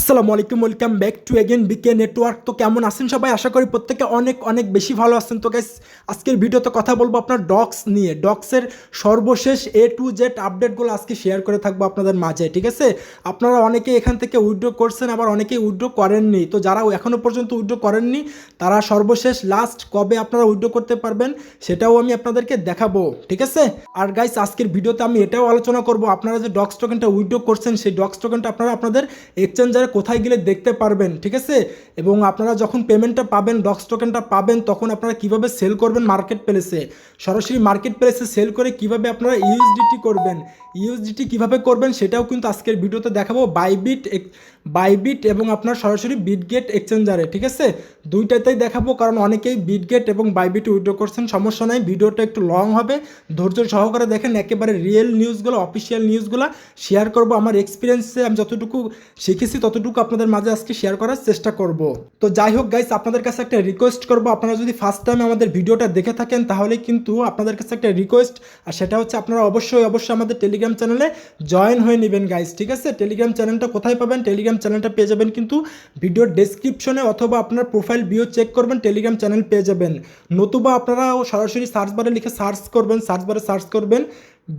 আসসালামু আলাইকুম, welcome back to again BK network. তো কেমন আছেন সবাই? আশা করি প্রত্যেকে অনেক অনেক বেশি ভালো আছেন। তো গাইস, আজকের ভিডিওতে কথা বলবো আপনার ডক্স নিয়ে। ডক্সের সর্বশেষ A to Z আপডেটগুলো আজকে শেয়ার করে থাকবো আপনাদের মাঝে, ঠিক আছে? আপনারা অনেকে এখান থেকে উইথড্র করছেন, আবার অনেকেই উইথড্র করেননি। তো যারা এখনও পর্যন্ত উইথড্র করেননি তারা সর্বশেষ লাস্ট কবে আপনারা উইথড্র করতে পারবেন সেটাও আমি আপনাদেরকে দেখাবো, ঠিক আছে? আর গাইস, আজকের ভিডিওতে আমি এটাও আলোচনা করব আপনারা যে ডক্স টোকেনটা উইথড্র করছেন সেই ডক্স টোকেনটা আপনারা আপনাদের এক্সচেঞ্জারে কোথায় গেলে দেখতে পারবেন, ঠিক আছে? এবং আপনারা যখন পেমেন্টটা পাবেন, ডক্স টোকেনটা পাবেন, তখন আপনারা কিভাবে সেল করবেন মার্কেট প্লেসে, সরাসরি মার্কেট প্লেসে সেল করে কিভাবে আপনারা ইউএসডিটি করবেন, ইউএসডিটি কিভাবে করবেন সেটাও কিন্তু আজকের ভিডিওতে দেখাবো। বাইবিট এবং আপনার সরাসরি বিটগেট এক্সচেঞ্জারে, ঠিক আছে? দুইটাতেই দেখাবো, কারণ অনেকেই বিটগেট এবং বাইবিট উইথড্র করছেন। সমস্যা নাই, ভিডিওটা একটু লং হবে, ধৈর্য সহকারে দেখেন। একেবারে রিয়েল নিউজগুলো, অফিসিয়াল নিউজগুলো শেয়ার করব। আমার এক্সপিরিয়েন্সে আমি যতটুকু শিখেছি ততটুকু আপনাদের মাঝে আজকে শেয়ার করার চেষ্টা করব। তো যাই হোক গাইস, আপনাদের কাছে একটা রিকোয়েস্ট করব, আপনারা যদি ফার্স্ট টাইম আমাদের ভিডিওটা দেখে থাকেন তাহলে কিন্তু আপনাদের কাছে একটা রিকোয়েস্ট, আর সেটা হচ্ছে আপনারা অবশ্যই আমাদের টেলিগ্রাম চ্যানেলে জয়েন হয়ে নেবেন গাইস, ঠিক আছে? টেলিগ্রাম চ্যানেলটা কোথায় পাবেন? টেলিগ্রাম চ্যানেলটা পেয়ে যাবেন কিন্তু ভিডিওর ডেসক্রিপশনে, অথবা আপনার প্রোফাইল ভিউ চেক করবেন, টেলিগ্রাম চ্যানেল পেয়ে যাবেন। নতুবা আপনারা সরাসরি সার্চ বারে লিখে সার্চ করবেন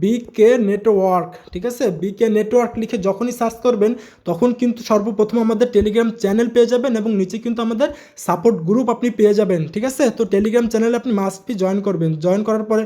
বিকে নেটওয়ার্ক, ঠিক আছে? বিকে নেটওয়ার্ক লিখে যখনই সার্চ করবেন তখন কিন্তু সর্বপ্রথম আমাদের টেলিগ্রাম চ্যানেল পেয়ে যাবেন, এবং নিচে কিন্তু আমাদের সাপোর্ট গ্রুপ আপনি পেয়ে যাবেন, ঠিক আছে? তো টেলিগ্রাম চ্যানেলে আপনি মাস্ট বি জয়েন করবেন। জয়েন করার পরে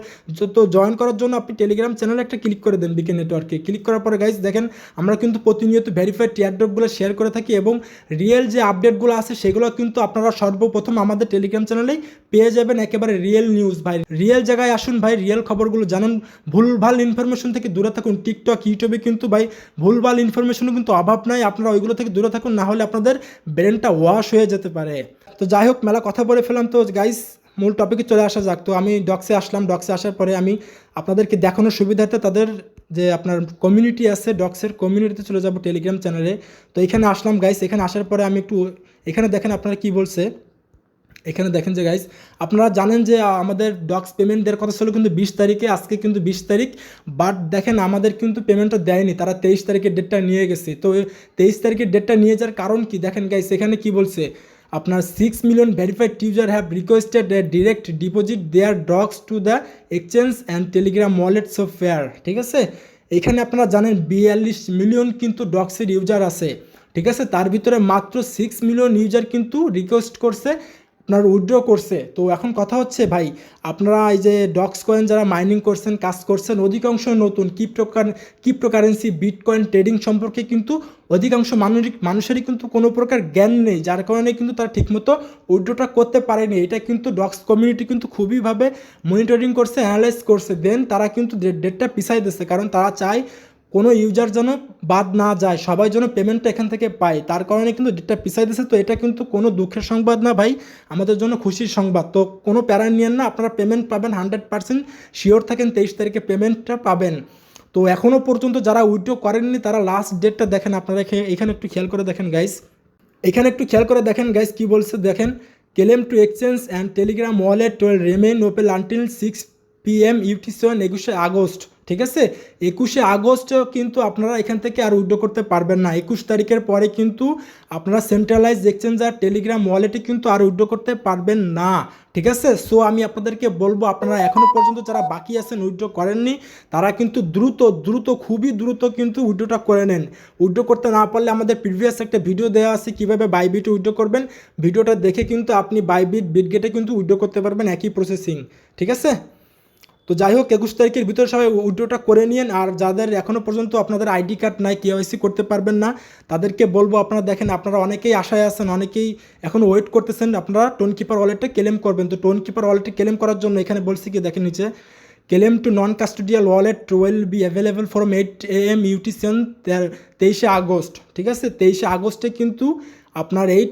জয়েন করার জন্য আপনি টেলিগ্রাম চ্যানেলে একটা ক্লিক করে দেন, বিকে নেটওয়ার্কে ক্লিক করার পরে গাইজ দেখেন আমরা কিন্তু প্রতিনিয়ত ভেরিফাইড টিয়ারড্রপগুলো শেয়ার করে থাকি, এবং রিয়েল যে আপডেটগুলো আছে সেগুলো কিন্তু আপনারা সর্বপ্রথম আমাদের টেলিগ্রাম চ্যানেলেই পেয়ে যাবেন। একেবারে রিয়েল নিউজ ভাই, রিয়েল জায়গায় আসুন ভাই, রিয়েল খবরগুলো জানুন, ভুলভাল ইনফরমেশন থেকে দূরে থাকুন। টিকটক, ইউটিউবে কিন্তু ভাই ভুলভাল ইনফরমেশনও কিন্তু অভাব নাই, আপনারা ওইগুলো থেকে দূরে থাকুন, না হলে আপনাদের ব্রেনটা ওয়াশ হয়ে যেতে পারে। তো যাই হোক, মেলা কথা বলে ফেলাম, তো গাইস মূল টপিকে চলে আসা যাক। তো আমি ডক্সে আসলাম, ডক্সে আসার পরে আমি আপনাদেরকে দেখানোর সুবিধার্থে তাদের যে আপনার কমিউনিটি আছে ডক্সের কমিউনিটিতে চলে যাব, টেলিগ্রাম চ্যানেলে। তো এখানে আসলাম গাইস, এখানে আসার পরে আমি একটু এখানে দেখেন আপনারা কি বলছে। এখানে দেখেন যে গাইস, আপনারা জানেন যে আমাদের ডক্স পেমেন্ট দেওয়ার কথা ছিল কিন্তু 20 তারিখে, আজকে কিন্তু 20 তারিখ, বাট দেখেন আমাদের কিন্তু পেমেন্টটা দেয়নি, তারা 23 তারিখের ডেটটা নিয়ে গেছে। তো 23 তারিখের ডেটটা নিয়ে যাওয়ার কারণ কি দেখেন গাইস, এখানে কি বলছে আপনার 6 million verified user have requested direct deposit their docs to the exchange and Telegram wallet software, ঠিক আছে? এখানে আপনারা জানেন 42 মিলিয়ন কিন্তু ডক্সের ইউজার আছে, ঠিক আছে? তার ভিতরে মাত্র 6 মিলিয়ন ইউজার কিন্তু রিকোয়েস্ট করছে, আপনার উইথড্র করছে। তো এখন কথা হচ্ছে ভাই, আপনারা এই যে ডক্স কয়েন যারা মাইনিং করছেন, কাজ করছেন, অধিকাংশ নতুন ক্রিপ্টোকারেন্সি বিটকয়েন ট্রেডিং সম্পর্কে কিন্তু অধিকাংশ মানুষেরই কিন্তু কোনো প্রকার জ্ঞান নেই, যার কারণে কিন্তু তারা ঠিকমতো উইথড্রটা করতে পারেনি। এটা কিন্তু ডক্স কমিউনিটি কিন্তু খুবইভাবে মনিটরিং করছে, অ্যানালাইজ করছে, দেন তারা কিন্তু ডেটটা পিছাই দিচ্ছে, কারণ তারা চায় কোনো ইউজার যেন বাদ না যায়, সবাই যেন পেমেন্টটা এখান থেকে পায়, তার কারণে কিন্তু ডেটটা পিছাই দিচ্ছে। তো এটা কিন্তু কোনো দুঃখের সংবাদ না ভাই, আমাদের জন্য খুশির সংবাদ। তো কোনো প্যারা নিয়েন না, আপনারা পেমেন্ট পাবেন, 100% শিওর থাকেন 23 তারিখে পেমেন্টটা পাবেন। তো এখনও পর্যন্ত যারা উইথড্র করেননি তারা লাস্ট ডেটটা দেখেন, আপনারা এখানে একটু খেয়াল করে দেখেন গাইস, এখানে একটু খেয়াল করে দেখেন গাইস কী বলছে দেখেন। Claim to exchange and Telegram wallet will remain open until 6 PM UTC on 21 August, ঠিক আছে? 21 আগস্টেও কিন্তু আপনারা এখান থেকে আর উইথড্র করতে পারবেন না। 21 তারিখের পরে কিন্তু আপনারা সেন্ট্রালাইজ এক্সচেঞ্জার টেলিগ্রাম ওয়ালেটে কিন্তু আর উইথড্র করতে পারবেন না, ঠিক আছে? সো আমি আপনাদেরকে বলবো, আপনারা এখনও পর্যন্ত যারা বাকি আছেন উইথড্র করেননি তারা কিন্তু দ্রুত খুবই দ্রুত কিন্তু উইথড্রটা করে নেন। উইথড্র করতে না পারলে আমাদের প্রিভিয়াস একটা ভিডিও দেওয়া আছে কীভাবে বাইবিটে উইথড্র করবেন, ভিডিওটা দেখে কিন্তু আপনি বিটগেটে কিন্তু উইথড্র করতে পারবেন, একই প্রসেসিং, ঠিক আছে? তো যাই হোক, 21 তারিখের ভিতরে সবাই উইথড্রটা করে নিন। আর যাদের এখনও পর্যন্ত আপনাদের আইডি কার্ড নাই, কেওয়াইসি করতে পারবেন না, তাদেরকে বলবো আপনারা দেখেন, আপনারা অনেকেই আশায় আছেন, অনেকেই এখন ওয়েট করতেছেন, আপনারা টোন কিপার ওয়ালেটে ক্লেম করবেন। তো টোন কিপার ওয়ালেটে ক্লেম করার জন্য এখানে বলছি কি দেখেন নিচে, claim to non custodial wallet will be available from 8 AM UTC on 23 August, ঠিক আছে? 23 আগস্টে কিন্তু আপনার 8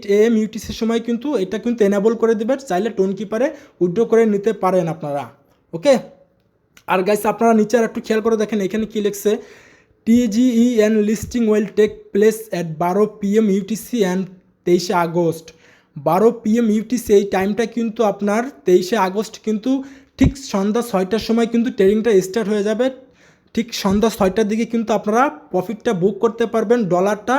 AM UTCর সময় কিন্তু এটা কিন্তু এনেবল করে দেবেন, চাইলে টোন কিপারে উইথড্র করে নিতে পারেন আপনারা, ওকে? আর গাইস, আপনারা নিচে আর একটু খেয়াল করে দেখেন, এখানে কি লিখছে, TGEN listing will take place at 12 PM UTC and 23 August. 12 PM UTC এই টাইমটা কিন্তু আপনার 23 আগস্ট কিন্তু ঠিক সন্ধ্যা 6টার সময় কিন্তু ট্রেডিংটা স্টার্ট হয়ে যাবে, ঠিক সন্ধ্যা 6টার দিকে কিন্তু আপনারা প্রফিটটা বুক করতে পারবেন, ডলারটা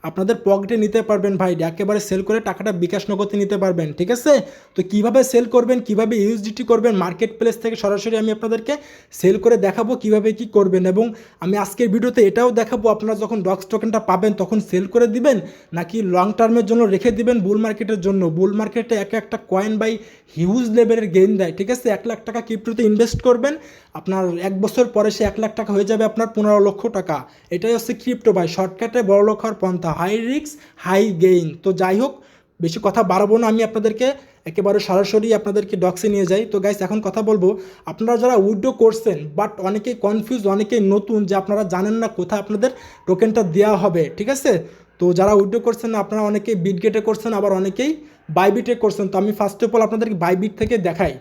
আপনাদের পকেটে নিতে পারবেন ভাই, একেবারে সেল করে টাকাটা বিকাশ নগদে নিতে পারবেন। ঠিক আছে, তো কিভাবে সেল করবেন, কিভাবে ইউএসডিটি করবেন, মার্কেট প্লেস থেকে সরাসরি আমি আপনাদেরকে সেল করে দেখাবো কিভাবে কি করবেন। এবং আমি আজকের ভিডিওতে এটাও দেখাবো আপনারা যখন ডক্স টোকেনটা পাবেন তখন সেল করে দিবেন নাকি লং টার্মের জন্য রেখে দিবেন বুল মার্কেটের জন্য। বুল মার্কেটে একটা কয়েন বাই হিউজ লেভেলের গেইন দেয়। ঠিক আছে, 1 লাখ টাকা ক্রিপ্টোতে ইনভেস্ট করবেন, আপনার 1 বছর পরে সে 1 লাখ টাকা হয়ে যাবে আপনার 15 লক্ষ টাকা। এটাই হচ্ছে ক্রিপ্টো ভাই, শর্টকাটে বড় লোক হওয়ার পন্থা, হাই রিস্ক হাই গেইন। তো যাই হোক, বেশি কথা বাড়াবো না, আমি আপনাদেরকে একেবারে সরাসরি আপনাদেরকে ডক্সে নিয়ে যাই। তো গাইস এখন কথা বলবো, আপনারা যারা উইথড্র করছেন বাট অনেকেই কনফিউজ, অনেকেই নতুন, যে আপনারা জানেন না কোথায় আপনাদের টোকেনটা দেওয়া হবে। ঠিক আছে, তো যারা উইথড্র করছেন না আপনারা অনেকেই বিটগেটে করছেন, আবার অনেকেই বাইবিটে করছেন। তো আমি ফার্স্ট অফ অল আপনাদেরকে বাইবিট থেকে দেখাই।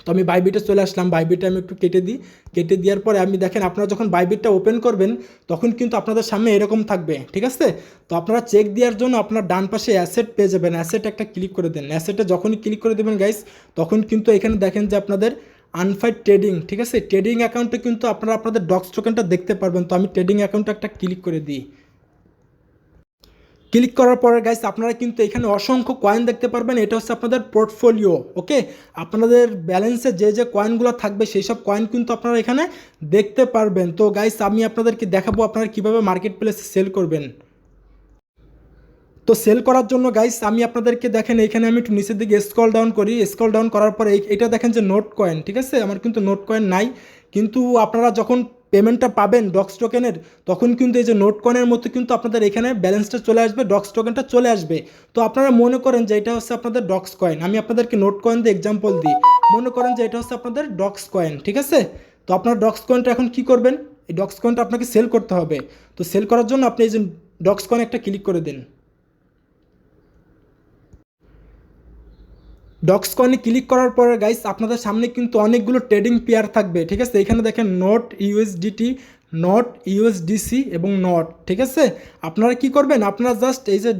তো আমি বাইবিটে চলে আসলাম, বাইবিটে আমি একটু কেটে দিই, কেটে দেওয়ার পরে আমি দেখেন আপনারা যখন বাইবিটটা ওপেন করবেন তখন কিন্তু আপনাদের সামনে এরকম থাকবে। ঠিক আছে, তো আপনারা চেক দেওয়ার জন্য আপনার ডান পাশে অ্যাসেট পেয়ে যাবেন, অ্যাসেট একটা ক্লিক করে দেন। অ্যাসেটে যখনই ক্লিক করে দেবেন গাইস তখন কিন্তু এখানে দেখেন যে আপনাদের আনফাইড ট্রেডিং, ঠিক আছে, ট্রেডিং অ্যাকাউন্টে কিন্তু আপনারা আপনাদের ডক্স টোকেনটা দেখতে পারবেন। তো আমি ট্রেডিং অ্যাকাউন্টে একটা ক্লিক করে দিই। ক্লিক করার পরে গাইস আপনারা কিন্তু এখানে অসংখ্য কয়েন দেখতে পারবেন, এটা হচ্ছে আপনাদের পোর্টফোলিও। ওকে, আপনাদের ব্যালেন্সে যে যে কয়েনগুলো থাকবে সেই সব কয়েন কিন্তু আপনারা এখানে দেখতে পারবেন। তো গাইস আমি আপনাদেরকে দেখাবো আপনারা কীভাবে মার্কেট প্লেসে সেল করবেন। তো সেল করার জন্য গাইস আমি আপনাদেরকে দেখেন এখানে আমি একটু নিচের দিকে স্ক্রল ডাউন করি, স্ক্রল ডাউন করার পরে এটা দেখেন যে নোট কয়েন। ঠিক আছে, আমার কিন্তু নোট কয়েন নাই, কিন্তু আপনারা যখন পেমেন্টটা পাবেন ডক্স টোকেনের তখন কিন্তু এই যে নোট কয়েনের মতো কিন্তু আপনাদের এখানে ব্যালেন্সটা চলে আসবে, ডক্স টোকেনটা চলে আসবে। তো আপনারা মনে করেন যে এটা হচ্ছে আপনাদের ডক্স কয়েন, আমি আপনাদেরকে নোট কয়েন দিয়ে এক্সাম্পল দিই, মনে করেন যে এটা হচ্ছে আপনাদের ডক্স কয়েন। ঠিক আছে, তো আপনার ডক্স কয়েনটা এখন কি করবেন, এই ডক্স কয়েনটা আপনাকে সেল করতে হবে। তো সেল করার জন্য আপনি এই যে ডক্স কয়েন একটা ক্লিক করে দিন। ডক্স কয়েনে ক্লিক করার পরে গাইস আপনাদের সামনে কিন্তু অনেকগুলো ট্রেডিং পেয়ার থাকবে। ঠিক আছে, এখানে দেখেন নট ইউএসডিটি, নট ইউএসডিসি এবং নট। ঠিক আছে, আপনারা কি করবেন, আপনারা জাস্ট এই যে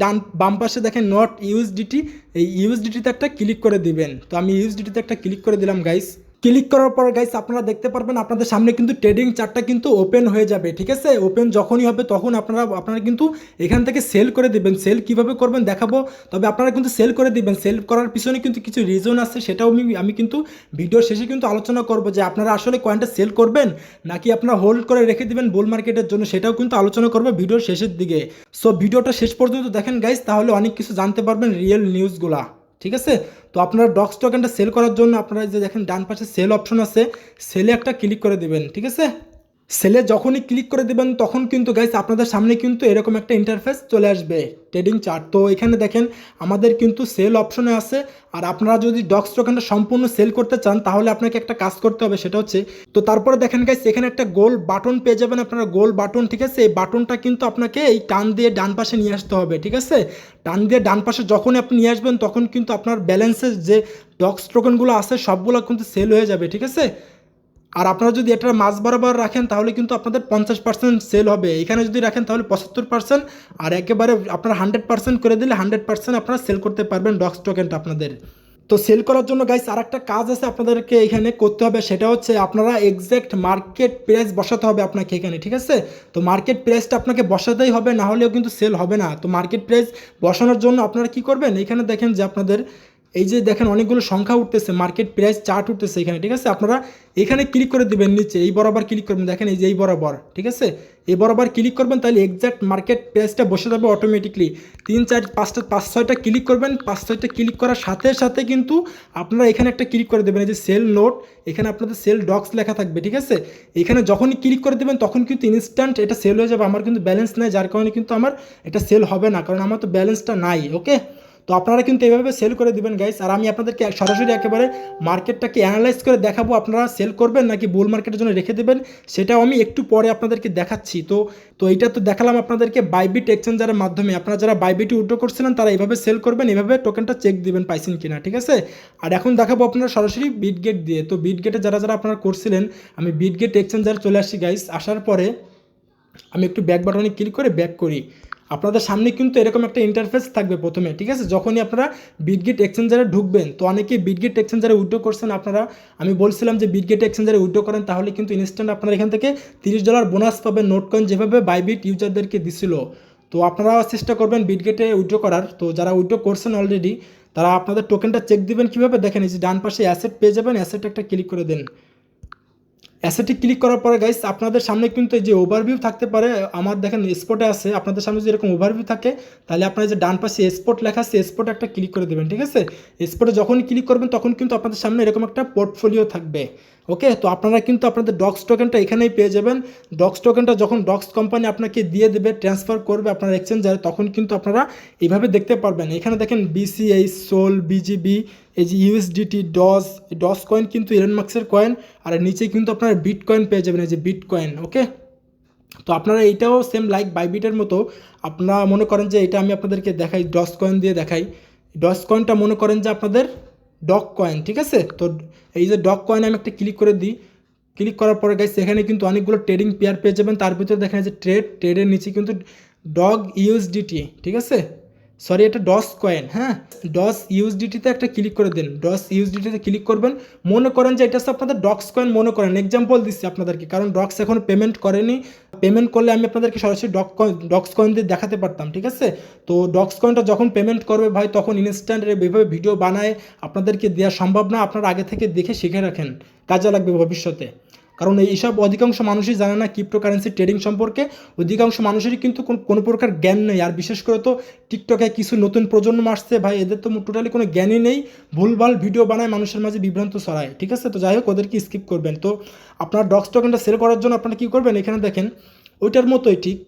বাম পাশে দেখেন নট ইউএসডিটি, এই ইউএসডিটিতে একটা ক্লিক করে দিবেন। তো আমি ইউএসডিটিতে একটা ক্লিক করে দিলাম গাইস। ক্লিক করার পর গাইস আপনারা দেখতে পারবেন আপনাদের সামনে কিন্তু ট্রেডিং চার্টটা কিন্তু ওপেন হয়ে যাবে। ঠিক আছে, ওপেন যখনই হবে তখন আপনারা কিন্তু এখান থেকে সেল করে দিবেন। সেল কিভাবে করবেন দেখাবো, তবে আপনারা কিন্তু সেল করে দিবেন। সেল করার পিছনে কিন্তু কিছু রিজন আছে, সেটাও আমি কিন্তু ভিডিওর শেষে কিন্তু আলোচনা করব যে আপনারা আসলে কয়েনটা সেল করবেন নাকি আপনারা হোল্ড করে রেখে দিবেন বুল মার্কেটের জন্য, সেটাও কিন্তু আলোচনা করবো ভিডিওর শেষের দিকে। সো ভিডিওটা শেষ পর্যন্ত দেখেন গাইস, তাহলে অনেক কিছু জানতে পারবেন রিয়েল নিউজগুলা। ঠিক আছে, তো আপনারা ডক্স টোকেনটা সেল করার জন্য আপনারা যে দেখেন ডান পাশে সেল অপশন আছে, সেলে একটা ক্লিক করে দেবেন। ঠিক আছে, সেলে যখনই ক্লিক করে দেবেন তখন কিন্তু গাইস আপনাদের সামনে কিন্তু এরকম একটা ইন্টারফেস চলে আসবে, ট্রেডিং চার্ট। তো এখানে দেখেন আমাদের কিন্তু সেল অপশনে আছে। আর আপনারা যদি ডক্স টোকেনটা সম্পূর্ণ সেল করতে চান তাহলে আপনাকে একটা কাজ করতে হবে, সেটা হচ্ছে, তো তারপরে দেখেন গাইস এখানে একটা গোল বাটন পেয়ে যাবেন আপনারা, গোল বাটন। ঠিক আছে, এই বাটনটা কিন্তু আপনাকে এই টান দিয়ে ডান পাশে নিয়ে আসতে হবে। ঠিক আছে, টান দিয়ে ডান পাশে যখনই আপনি নিয়ে আসবেন তখন কিন্তু আপনার ব্যালেন্সের যে ডক্স টোকেনগুলো আছে সবগুলো কিন্তু সেল হয়ে যাবে। ঠিক আছে, আর আপনারা যদি এটার মাঝ বরাবর রাখেন তাহলে কিন্তু আপনাদের 50% সেল হবে, এখানে যদি রাখেন তাহলে 75%, আর একেবারে আপনারা 100% করে দিলে 100% আপনারা সেল করতে পারবেন ডক্স টোকেনটা আপনাদের। তো সেল করার জন্য গাইস আর একটা কাজ আছে আপনাদেরকে এখানে করতে হবে, সেটা হচ্ছে আপনারা এক্স্যাক্ট মার্কেট প্রাইস বসাতে হবে আপনাকে এখানে। ঠিক আছে, তো মার্কেট প্রাইসটা আপনাকে বসাতেই হবে, না হলেও কিন্তু সেল হবে না। তো মার্কেট প্রাইস বসানোর জন্য আপনারা কি করবেন, এখানে দেখেন যে আপনাদের এই যে দেখেন অনেকগুলো সংখ্যা উঠতেছে, মার্কেট প্রাইস চার্ট উঠতেছে এখানে। ঠিক আছে, আপনারা এখানে ক্লিক করে দিবেন, নিচে এই বরাবর ক্লিক করবেন, দেখেন এই যে এই বরাবর। ঠিক আছে, এই বরাবর ক্লিক করবেন তাহলে এক্স্যাক্ট মার্কেট প্রাইসটা বসে যাবে অটোমেটিকলি। 3 4 5 6টা ক্লিক করবেন, 5 6টা ক্লিক করার সাথে সাথে কিন্তু আপনারা এখানে একটা ক্লিক করে দেবেন, এই যে সেল নোট, এখানে আপনাদের সেল ডক্স লেখা থাকবে। ঠিক আছে, এখানে যখনই ক্লিক করে দেবেন তখন কিন্তু ইনস্ট্যান্ট এটা সেল হয়ে যাবে। আমার কিন্তু ব্যালেন্স নাই, যার কারণে কিন্তু আমার এটা সেল হবে না, কারণ আমার তো ব্যালেন্সটা নাই। ওকে, তো আপনারা কিন্তু এইভাবে সেল করে দিবেন গাইস। আর আমি আপনাদেরকে সরাসরি একেবারে মার্কেটটাকে অ্যানালাইজ করে দেখাবো আপনারা সেল করবেন নাকি বুল মার্কেটের জন্য রেখে দেবেন, সেটাও আমি একটু পরে আপনাদেরকে দেখাচ্ছি। তো এইটা তো দেখালাম আপনাদেরকে বাইবিট এক্সচেঞ্জারের মাধ্যমে। আপনারা যারা বাইবিটে উইথড্র করছিলেন তারা এইভাবে সেল করবেন, এইভাবে টোকেনটা চেক দিবেন পাইছেন কিনা। ঠিক আছে, আর এখন দেখাবো আপনারা সরাসরি বিটগেট দিয়ে। তো বিটগেটে যারা আপনারা করছিলেন, আমি বিটগেট এক্সচেঞ্জার চলে আসছি গাইস। আসার পরে আমি একটু ব্যাক বাটনে ক্লিক করে ব্যাক করি। আপনাদের সামনে কিন্তু এরকম একটা ইন্টারফেস থাকবে প্রথমে, ঠিক আছে? যখনই আপনারা বিটগেট এক্সচেঞ্জারে ঢুকবেন, তো অনেকেই বিটগেট এক্সচেঞ্জারে উইথড্র করছেন আপনারা। আমি বলছিলাম যে বিটগেট এক্সচেঞ্জারে উইথড্র করেন, তাহলে কিন্তু ইনস্ট্যান্ট আপনারা এখান থেকে $30 বোনাস পাবেন, নোটকয়েন যেভাবে বাইবিট ইউজারদেরকে দিছিল। তো আপনারা চেষ্টা করবেন বিটগেটে উইথড্র করার। তো যারা উইথড্র করছেন অলরেডি, তারা আপনাদের টোকেনটা চেক দিবেন কীভাবে দেখেন, এই যে ডান পাশে অ্যাসেট পেয়ে যাবেন, অ্যাসেট একটা ক্লিক করে দেন। অ্যাসেটে ক্লিক করার পরে গাইস আপনাদের সামনে কিন্তু এই যে ওভারভিউ থাকতে পারে। আমার দেখেন স্পটে আছে, আপনাদের সামনে যদি এরকম ওভারভিউ থাকে, তাহলে আপনার যে ডান পাশে স্পট লেখা আছে, স্পটে একটা ক্লিক করে দেবেন, ঠিক আছে? স্পটে যখনই ক্লিক করবেন তখন কিন্তু আপনাদের সামনে এরকম একটা পোর্টফোলিও থাকবে। ওকে, তো আপনারা কিন্তু আপনাদের ডক্স টোকেনটা এখানেই পেয়ে যাবেন। ডক্স টোকেনটা যখন ডক্স কোম্পানি আপনাকে দিয়ে দেবে, ট্রান্সফার করবে আপনার এক্সচেঞ্জারে, তখন কিন্তু আপনারা এইভাবে দেখতে পারবেন। এখানে দেখেন BCH, সোল, BGB, এই যে USDT, ডস কয়েন কিন্তু ইলন মাস্কের কয়েন, আর নিচে কিন্তু আপনারা বিট কয়েন পেয়ে যাবেন, এই যে বিট কয়েন। ওকে, তো আপনারা এইটাও সেম লাইক বাইবিটের মতো, আপনারা মনে করেন যে এটা আমি আপনাদেরকে দেখাই, ডস কয়েন দিয়ে দেখাই। ডস কয়েনটা মনে করেন যে আপনাদের ডক কয়েন, ঠিক আছে? তো এই যে ডক কয়েন আমি একটা ক্লিক করে দিই। ক্লিক করার পরে গাইস এখানে কিন্তু অনেকগুলো ট্রেডিং পেয়ার পেয়ে যাবেন। তার ভিতরে দেখেন যে ট্রেডের নিচে কিন্তু ডগ ইউএসডিটি, ঠিক আছে? সরি, এটা ডস কয়েন। হ্যাঁ, ডস ইউএসডিটিতে একটা ক্লিক করে দিন। ডস ইউএসডিটিতে ক্লিক করবেন, মনে করেন যে এটা হচ্ছে আপনাদের ডক্স কয়েন মনে করেন। এক্সাম্পল দিচ্ছি আপনাদেরকে, কারণ ডক্স এখন পেমেন্ট করেনি। পেমেন্ট করলে আমি আপনাদেরকে সরাসরি ডক্স কয়েন দিয়ে দেখাতে পারতাম, ঠিক আছে? তো ডক্স কয়েনটা যখন পেমেন্ট করবে ভাই, তখন ইনস্ট্যান্ট এভাবে ভিডিও বানায় আপনাদেরকে দেওয়া সম্ভব না। আপনারা আগে থেকে দেখে শিখে রাখেন, কাজে লাগবে ভবিষ্যতে। কারণ এইসব অধিকাংশ মানুষই জানে না ক্রিপ্টোকারেন্সি ট্রেডিং সম্পর্কে। অধিকাংশ মানুষেরই কিন্তু কোনো প্রকার জ্ঞান নেই। আর বিশেষ করে তো টিকটকে কিছু নতুন প্রজন্ম আসছে ভাই, এদের তো টোটালি কোনো জ্ঞানই নেই, ভুলভাল ভিডিও বানায় মানুষের মাঝে বিভ্রান্ত ছড়ায়, ঠিক আছে? তো যাই হোক, ওদেরকে স্কিপ করবেন। তো আপনার ডক্স টোকেনটা সেল করার জন্য আপনারা কী করবেন, এখানে দেখেন ওইটার মতোই ঠিক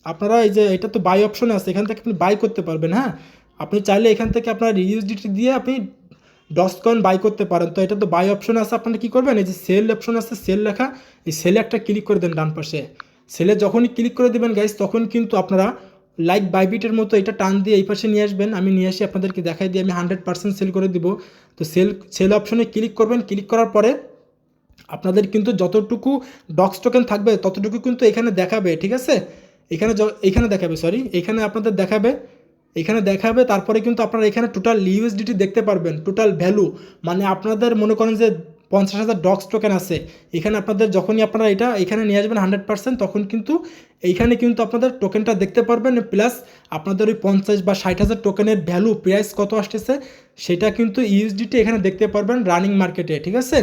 আপনারা এই যে এটা তো বাই অপশনে আছে, এখান থেকে আপনি বাই করতে পারবেন। হ্যাঁ, আপনি চাইলে এখান থেকে আপনার ইউএসডিটি দিয়ে আপনি ডস কয়েন বাই করতে পারেন। তো এটা তো বাই অপশন আছে, আপনারা কী করবেন, এই যে সেল অপশন আছে, সেল লেখা, এই সেলে একটা ক্লিক করে দেন ডান পাশে। সেলে যখনই ক্লিক করে দেবেন গাইস, তখন কিন্তু আপনারা লাইক বাইবিটের মতো এটা টান দিয়ে এই পাশে নিয়ে আসবেন। আমি নিয়ে এসে আপনাদেরকে দেখাই দিয়ে আমি 100% সেল করে দিব। তো সেল অপশনে ক্লিক করবেন। ক্লিক করার পরে আপনাদের কিন্তু যতটুকু ডক্স টোকেন থাকবে ততটুকু কিন্তু এখানে দেখাবে, ঠিক আছে? এখানে দেখাবে, সরি, এখানে আপনাদের দেখাবে, এখানে দেখাবে। তারপরে কিন্তু আপনারা এখানে টোটাল ইউএসডিটি দেখতে পারবেন, টোটাল ভ্যালু। মানে আপনাদের মনে করেন যে 50,000 ডক্স টোকেন আছে, এখানে আপনাদের যখনই আপনারা এটা এখানে নিয়ে আসবেন 100%, তখন কিন্তু এইখানে কিন্তু আপনাদের টোকেনটা দেখতে পারবেন। প্লাস আপনাদের ওই 50 বা 60,000 টোকেনের ভ্যালু প্রাইস কত আসতেছে সেটা কিন্তু ইউএসডিটি এখানে দেখতে পারবেন রানিং মার্কেটে, ঠিক আছে?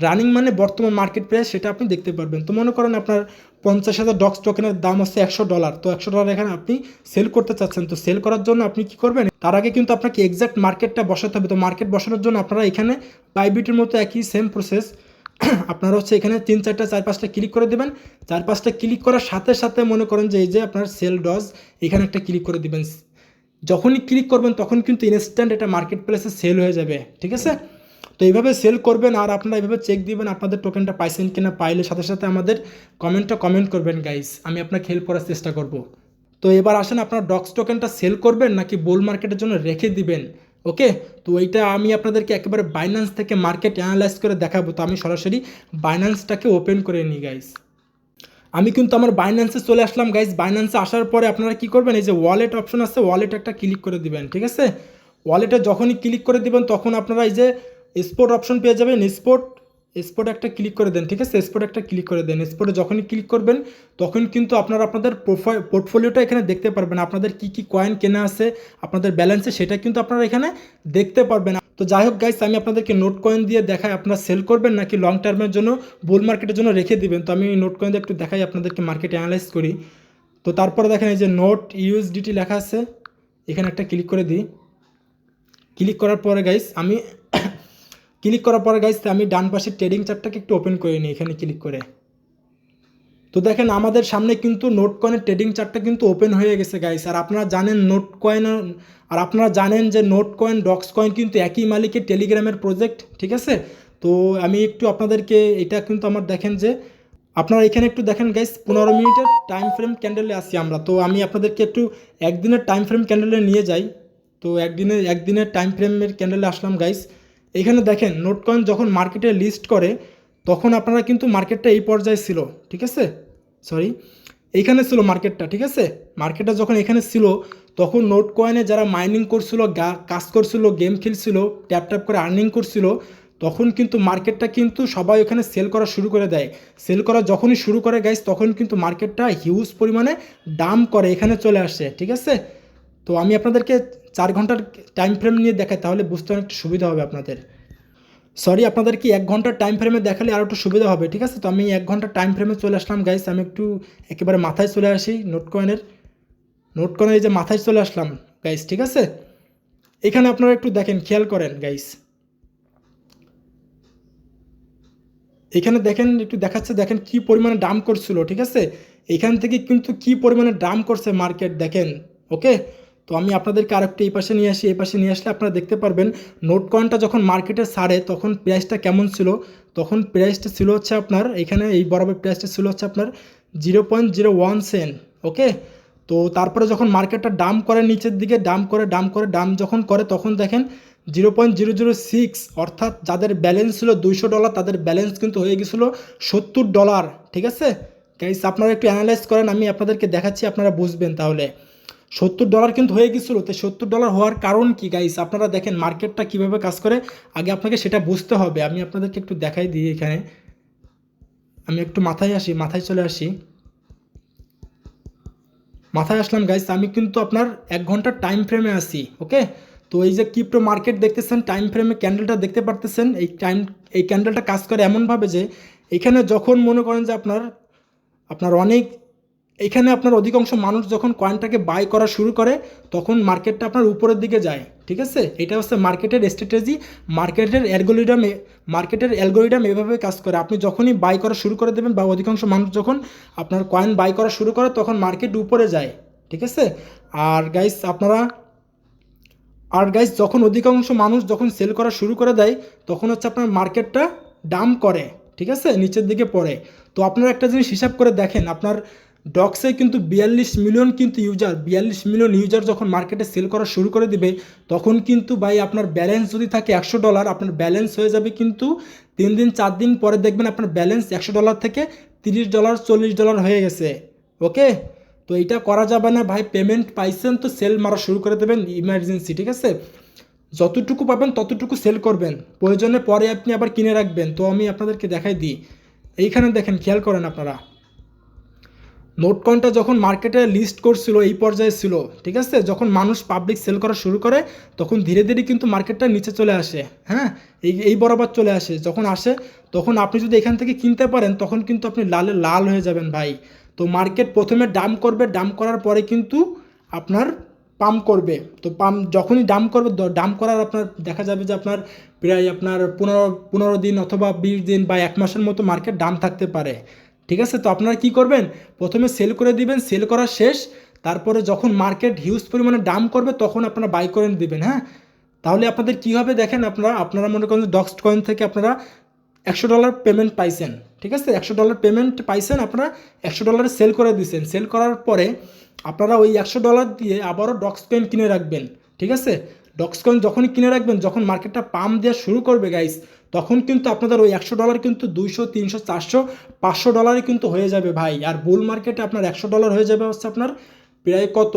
রানিং মানে বর্তমান মার্কেট প্রাইস, সেটা আপনি দেখতে পারবেন। তো মনে করেন আপনার 50,000 ডক্স টোকেনের দাম হচ্ছে $100, তো $100 এখানে আপনি সেল করতে চাচ্ছেন। তো সেল করার জন্য আপনি কি করবেন, তার আগে কিন্তু আপনাকে এক্সাক্ট মার্কেটটা বসাতে হবে। তো মার্কেট বসানোর জন্য আপনারা এখানে বাইবিটের মতো একই সেম প্রসেস, আপনারা হচ্ছে এখানে 3-4টা 4-5টা ক্লিক করে দেবেন। 4-5টা ক্লিক করার সাথে সাথে মনে করেন যে এই যে আপনার সেল ডজ, এখানে একটা ক্লিক করে দেবেন। যখনই ক্লিক করবেন তখন কিন্তু ইনস্ট্যান্ট এটা মার্কেট প্লেসে সেল হয়ে যাবে, ঠিক আছে? তো এইভাবে সেল করবেন, আর আপনারা এইভাবে চেক দিবেন আপনাদের টোকেনটা পাইছেন কিনা। পাইলে সাথে সাথে আমাদের কমেন্ট করবেন গাইস, আমি আপনাকে হেল্প করার চেষ্টা করব। তো এবার আসেন, আপনার ডক্স টোকেনটা সেল করবেন নাকি বুল মার্কেটের জন্য রেখে দিবেন। ওকে, তো এইটা আমি আপনাদেরকে একেবারে বাইন্যান্স থেকে মার্কেট অ্যানালাইজ করে দেখাবো। তো আমি সরাসরি বাইন্যান্সটাকে ওপেন করে নিই গাইস। আমি কিন্তু আমার বাইন্যান্সে চলে আসলাম গাইস। বাইন্যান্সে আসার পরে আপনারা কি করবেন, এই যে ওয়ালেট অপশন আছে, ওয়ালেট একটা ক্লিক করে দিবেন, ঠিক আছে? ওয়ালেটে যখনই ক্লিক করে দিবেন তখন আপনারা এই যে স্পট অপশন পেয়ে যাবেন। স্পট একটা ক্লিক করে দেন, ঠিক আছে? স্পট একটা ক্লিক করে দেন। স্পটে যখনই ক্লিক করবেন তখন কিন্তু আপনারা আপনাদের পোর্টফোলিওটা এখানে দেখতে পারবেন। আপনাদের কি কি কয়েন কেনা আছে আপনাদের ব্যালেন্সে, সেটা কিন্তু আপনারা এখানে দেখতে পারবেন। তো যাই হোক গাইস, আমি আপনাদেরকে নোট কয়েন দিয়ে দেখাই আপনারা সেল করবেন নাকি লং টার্মের জন্য বুল মার্কেটের জন্য রেখে দিবেন। তো আমি নোট কয়েন দিয়ে একটু দেখাই আপনাদেরকে, মার্কেট অ্যানালাইজ করি। তো তারপরে দেখেন এই যে নোট ইউএসডিটি লেখা আছে, এখানে একটা ক্লিক করে দিই। ক্লিক করার পরে গাইস আমি ডান পাশে ট্রেডিং চার্টটাকে একটু ওপেন করে নিই, এখানে ক্লিক করে। তো দেখেন আমাদের সামনে কিন্তু নোট কয়েনের ট্রেডিং চার্টটা কিন্তু ওপেন হয়ে গেছে গাইস। আর আপনারা জানেন যে নোট কয়েন ডক্স কয়েন কিন্তু একই মালিকের টেলিগ্রামের প্রজেক্ট, ঠিক আছে? তো আমি একটু আপনাদেরকে এটা কিন্তু আমার দেখেন যে আপনারা এখানে একটু দেখেন গাইস, 15 মিনিটের টাইম ফ্রেম ক্যান্ডেলে আসি আমরা। তো আমি আপনাদেরকে একটু একদিনের টাইম ফ্রেম ক্যান্ডেলে নিয়ে যাই। তো একদিনের টাইম ফ্রেমের ক্যান্ডেলে আসলাম গাইস। এখানে দেখেন নোট কয়েন যখন মার্কেটে লিস্ট করে তখন আপনারা কিন্তু মার্কেটটা এই পর্যায়ে ছিল, ঠিক আছে? সরি, এইখানে ছিল মার্কেটটা, ঠিক আছে। মার্কেটটা যখন এখানে ছিল তখন নোট কয়েনে যারা মাইনিং করছিল, কাজ করছিল, গেম খেলছিল, ট্যাপ ট্যাপ করে আর্নিং করছিল, তখন কিন্তু মার্কেটটা কিন্তু সবাই ওখানে সেল করা শুরু করে দেয়। সেল করা যখনই শুরু করে গাইস, তখন কিন্তু মার্কেটটা হিউজ পরিমাণে ডাম্প করে এখানে চলে আসে, ঠিক আছে। তো আমি আপনাদেরকে 4 ঘন্টার টাইম ফ্রেম নিয়ে দেখাই, তাহলে বুঝতে অনেকটা সুবিধা হবে আপনাদের। সরি, আপনাদের কি 1 ঘন্টার টাইম ফ্রেমে দেখালে আরও একটু সুবিধা হবে, ঠিক আছে। তো আমি 1 ঘন্টার টাইম ফ্রেমে চলে আসলাম গাইস। আমি একটু একেবারে মাথায় চলে আসি নোট কয়েনের এই যে মাথায় চলে আসলাম গাইস, ঠিক আছে। এখানে আপনারা একটু দেখেন, খেয়াল করেন গাইস, এখানে দেখেন, একটু দেখাচ্ছে, দেখেন কি পরিমাণে ডাম্প করছিল, ঠিক আছে। এখান থেকে কিন্তু কি পরিমাণে ডাম্প করছে মার্কেট দেখেন, ওকে। তো আমি আপনাদেরকে আরেকটু এই পাশে নিয়ে আসি, এই পাশে নিয়ে আসলে আপনারা দেখতে পারবেন নোট কয়েনটা যখন মার্কেটে ছাড়ে তখন প্রাইসটা কেমন ছিল। তখন প্রাইসটা ছিল হচ্ছে আপনার এখানে এই বরাবর প্রাইসটা ছিল হচ্ছে আপনার 0.01 সেন্ট, ওকে। তো তারপরে যখন মার্কেটটা ডাম্প করে নিচের দিকে, ডাম্প যখন করে তখন দেখেন 0.006, অর্থাৎ যাদের ব্যালেন্স ছিল $200 তাদের ব্যালেন্স কিন্তু হয়ে গেছিলো $70, ঠিক আছে। গাইস আপনারা একটু অ্যানালাইজ করেন, আমি আপনাদেরকে দেখাচ্ছি, আপনারা বুঝবেন তাহলে। $70 কিন্তু হয়ে গেছিলো। তো $70 হওয়ার কারণ কি গাইস, আপনারা দেখেন মার্কেটটা কীভাবে কাজ করে, আগে আপনাকে সেটা বুঝতে হবে। আমি আপনাদেরকে একটু দেখাই দিই। এখানে আমি একটু মাথায় চলে আসি, মাথায় আসলাম গাইস। আমি কিন্তু আপনার 1 ঘন্টার টাইম ফ্রেমে আসি, ওকে। তো এই যে ক্রিপ্টো মার্কেট দেখতেছেন, টাইম ফ্রেমে ক্যান্ডেলটা দেখতে পারতেছেন। এই ক্যান্ডেলটা কাজ করে এমনভাবে যে এখানে যখন মনে করেন যে আপনার আপনার অনেক এখানে আপনার অধিকাংশ মানুষ যখন কয়েনটাকে বাই করা শুরু করে তখন মার্কেটটা আপনার উপরের দিকে যায়, ঠিক আছে। এটা হচ্ছে মার্কেটের স্ট্র্যাটেজি, মার্কেটের অ্যালগোরিদম এভাবে কাজ করে। আপনি যখনই বাই করা শুরু করে দেবেন বা অধিকাংশ মানুষ যখন আপনার কয়েন বাই করা শুরু করে তখন মার্কেট উপরে যায়, ঠিক আছে। আর গাইস যখন অধিকাংশ মানুষ যখন সেল করা শুরু করে দেয় তখন হচ্ছে আপনার মার্কেটটা ডাম্প করে, ঠিক আছে, নিচের দিকে পড়ে। তো আপনারা একটা জিনিস হিসাব করে দেখেন, আপনার ডক্সে কিন্তু 42 মিলিয়ন ইউজার যখন মার্কেটে সেল করা শুরু করে দিবে তখন কিন্তু ভাই আপনার ব্যালেন্স যদি থাকে $100, আপনার ব্যালেন্স হয়ে যাবে কিন্তু 3 দিন 4 দিন পরে দেখবেন আপনার ব্যালেন্স $100 থেকে $30 $40 হয়ে গেছে, ওকে। তো এইটা করা যাবে না ভাই। পেমেন্ট পাইছেন তো সেল মারা শুরু করে দেবেন ইমার্জেন্সি, ঠিক আছে। যতটুকু পাবেন ততটুকু সেল করবেন, প্রয়োজনে পরে আপনি আবার কিনে রাখবেন। তো আমি আপনাদেরকে দেখাই দিই, এইখানে দেখেন, খেয়াল করেন আপনারা, নোট কয়েনটা যখন মার্কেটে লিস্ট করছিল এই পর্যায়ে ছিল, ঠিক আছে। যখন মানুষ পাবলিক সেল করা শুরু করে তখন ধীরে ধীরে কিন্তু মার্কেটটা নিচে চলে আসে, হ্যাঁ, এই বরাবর চলে আসে। যখন আসে তখন আপনি যদি এখান থেকে কিনতে পারেন তখন কিন্তু আপনি লাল হয়ে যাবেন ভাই। তো মার্কেট প্রথমে ডাম্প করবে, ডাম্প করার পরে কিন্তু আপনার পাম্প করবে। তো পাম্প যখনই ডাম্প করবে, ডাম্প করার আপনার দেখা যাবে যে আপনার প্রায় আপনার 15 দিন অথবা 20 দিন বা 1 মাসের মতো মার্কেট ডাম্প থাকতে পারে, ঠিক আছে। তো আপনারা কি করবেন, প্রথমে সেল করে দিবেন, সেল করা শেষ, তারপরে যখন মার্কেট হিউজ পরিমাণে ডাম্প করবে তখন আপনারা বাই করে দিবেন, হ্যাঁ। তাহলে আপনাদের কী হবে দেখেন, আপনারা মনে করেন ডক্স কয়েন থেকে আপনারা $100 পেমেন্ট পাইছেন, ঠিক আছে। $100 পেমেন্ট পাইছেন, আপনারা $100 সেল করে দিয়েছেন। সেল করার পরে আপনারা ওই $100 দিয়ে আবারও ডক্স কয়েন কিনে রাখবেন, ঠিক আছে। ডক্স কয়েন যখনই কিনে রাখবেন, যখন মার্কেটটা পাম্প দেওয়া শুরু করবে গাইস, তখন কিন্তু আপনাদের ওই $100 কিন্তু 200 300 400 $500 কিন্তু হয়ে যাবে ভাই। আর বুল মার্কেটে আপনার $100 হয়ে যাবে হচ্ছে আপনার প্রায় কত,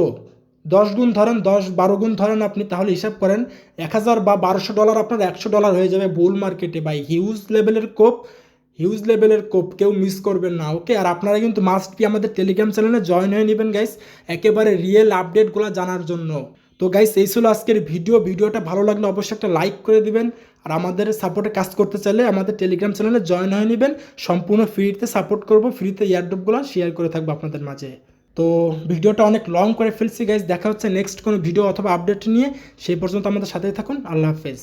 10 গুণ ধরেন, 10-12 গুণ ধরেন আপনি, তাহলে হিসাব করেন 1000 বা $1200 আপনার $100 হয়ে যাবে বুল মার্কেটে ভাই। হিউজ লেভেলের কোপ, কেউ মিস করবেন না, ওকে। আর আপনারা কিন্তু মাস্ট বি আমাদের টেলিগ্রাম চ্যানেলে জয়েন হয়ে নেবেন গাইস, একেবারে রিয়েল আপডেটগুলো জানার জন্য। তো গাইস এই ছিল আজকের ভিডিওটা ভালো লাগলে অবশ্যই একটা লাইক করে দিবেন। আর আমাদের সাপোর্টে কাজ করতে চাইলে আমাদের টেলিগ্রাম চ্যানেলে জয়েন হয়ে নেবেন, সম্পূর্ণ ফ্রিতে সাপোর্ট করব, ফ্রিতে এয়ারড্রপগুলো শেয়ার করে থাকবো আপনাদের মাঝে। তো ভিডিওটা অনেক লং করে ফেলছি গাইস, দেখা হচ্ছে নেক্সট কোনো ভিডিও অথবা আপডেট নিয়ে। সেই পর্যন্ত আমাদের সাথেই থাকুন, আল্লাহ হাফেজ।